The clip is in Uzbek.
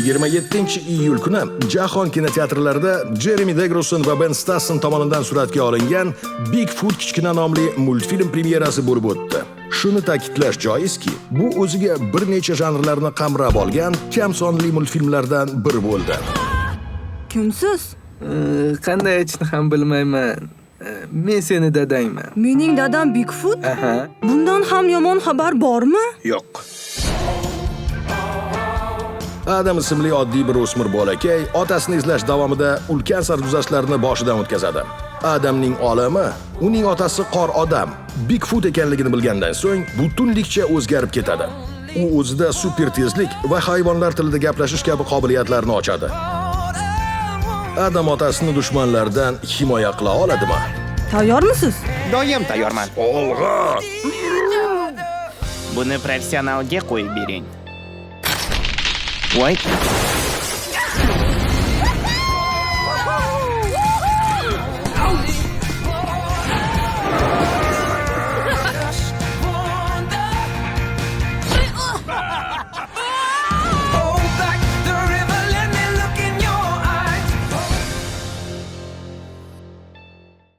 27-iyul kuni jahon kinoteatrlarida Jeremi Degroson va Ben Stassen tomonidan suratga olingan Bigfoot kichkina nomli multfilm premyerasi bo'lib o'tdi. Shuni ta'kidlash joizki, bu o'ziga bir necha janrlarni qamrab olgan kam sonli multfilmlardan biri bo'ldi. Kimsiz? Qanday aytishni ham bilmayman. Men seni dadangman. Mening dadam Bigfoot? Aha. Bundan ham yomon xabar bormi? Yo'q. Adam ismli oddiy bir o'smir bolakay otasini izlash davomida ulkan sarguzashtlarni boshidan o'tkazadi. Adamning olami uning otasi qor odam Bigfoot ekanligini bilgandan so'ng butunlikcha o'zgarib ketadi. U o'zida super tezlik va hayvonlar tilida gaplashish kabi qobiliyatlarni ochadi. Adam otasini dushmanlardan himoya qila oladimi? Tayyormisiz? Doim tayyorman. Olg'a! Buni professionalga qo'yib bering. Voy.